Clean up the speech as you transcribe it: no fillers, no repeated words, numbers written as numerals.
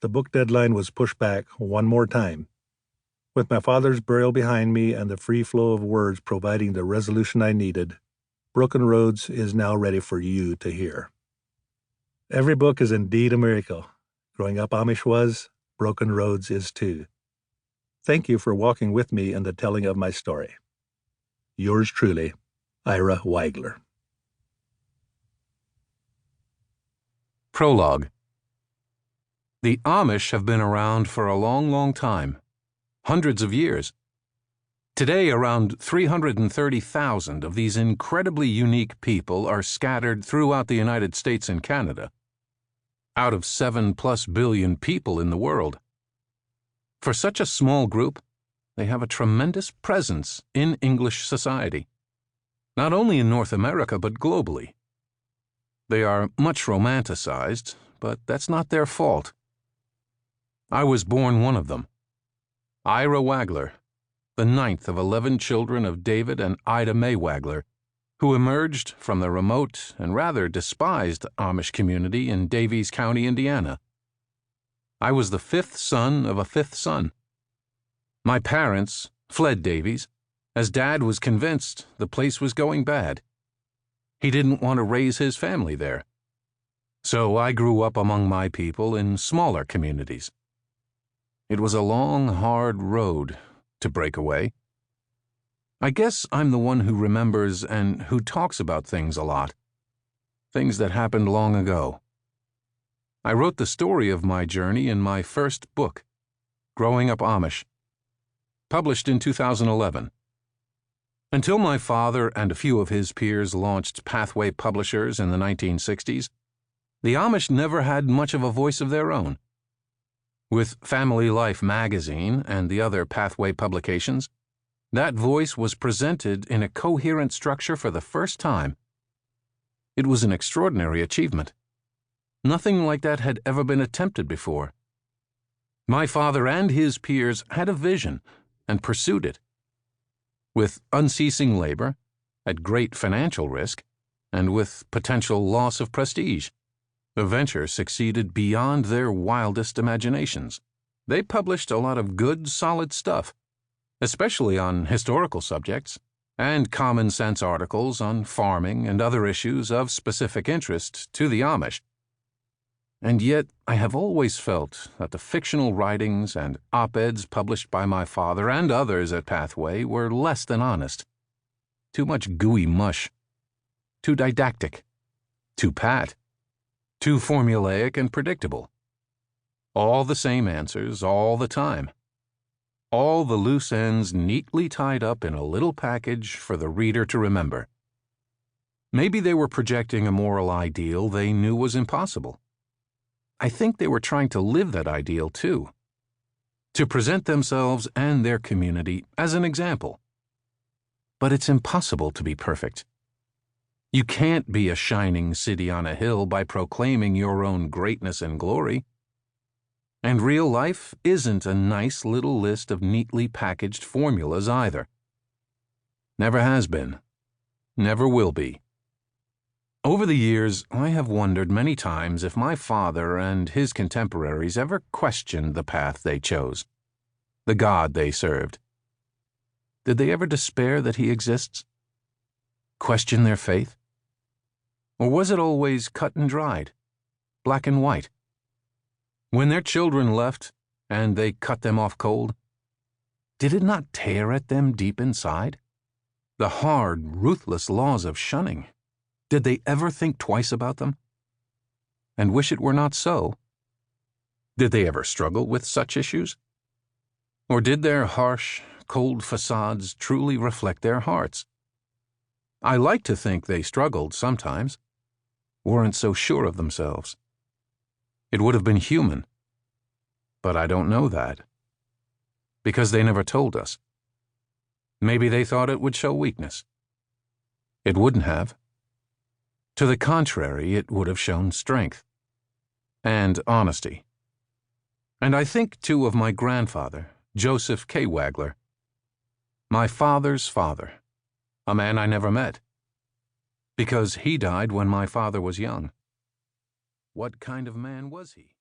the book deadline was pushed back one more time. With my father's burial behind me and the free flow of words providing the resolution I needed, Broken Roads is now ready for you to hear. Every book is indeed a miracle. Growing Up Amish was, Broken Roads is too. Thank you for walking with me in the telling of my story. Yours truly, Ira Wagler. Prologue. The Amish have been around for a long, long time, hundreds of years. Today, around 330,000 of these incredibly unique people are scattered throughout the United States and Canada, out of 7+ billion people in the world. For such a small group, they have a tremendous presence in English society, not only in North America but globally. They are much romanticized, but that's not their fault. I was born one of them. Ira Wagler, the 9th of 11 children of David and Ida Mae Wagler, who emerged from the remote and rather despised Amish community in Daviess County, Indiana. I was the 5th son of a 5th son. My parents fled Daviess, as Dad was convinced the place was going bad. He didn't want to raise his family there. So I grew up among my people in smaller communities. It was a long, hard road to break away. I guess I'm the one who remembers and who talks about things a lot. Things that happened long ago. I wrote the story of my journey in my first book, Growing Up Amish, published in 2011. Until my father and a few of his peers launched Pathway Publishers in the 1960s, the Amish never had much of a voice of their own. With Family Life magazine and the other Pathway publications, that voice was presented in a coherent structure for the first time. It was an extraordinary achievement. Nothing like that had ever been attempted before. My father and his peers had a vision and pursued it. With unceasing labor, at great financial risk, and with potential loss of prestige, the venture succeeded beyond their wildest imaginations. They published a lot of good, solid stuff, especially on historical subjects, and common-sense articles on farming and other issues of specific interest to the Amish. And yet, I have always felt that the fictional writings and op-eds published by my father and others at Pathway were less than honest. Too much gooey mush. Too didactic. Too pat. Too formulaic and predictable. All the same answers all the time. All the loose ends neatly tied up in a little package for the reader to remember. Maybe they were projecting a moral ideal they knew was impossible. I think they were trying to live that ideal too, to present themselves and their community as an example. But it's impossible to be perfect. You can't be a shining city on a hill by proclaiming your own greatness and glory. And real life isn't a nice little list of neatly packaged formulas either. Never has been. Never will be. Over the years, I have wondered many times if my father and his contemporaries ever questioned the path they chose, the God they served. Did they ever despair that he exists? Question their faith? Or was it always cut and dried, black and white? When their children left and they cut them off cold, did it not tear at them deep inside? The hard, ruthless laws of shunning. Did they ever think twice about them? And wish it were not so? Did they ever struggle with such issues? Or did their harsh, cold facades truly reflect their hearts? I like to think they struggled sometimes, weren't so sure of themselves. It would have been human. But I don't know that. Because they never told us. Maybe they thought it would show weakness. It wouldn't have. To the contrary, it would have shown strength and honesty. And I think, too, of my grandfather, Joseph K. Wagler, my father's father, a man I never met, because he died when my father was young. What kind of man was he?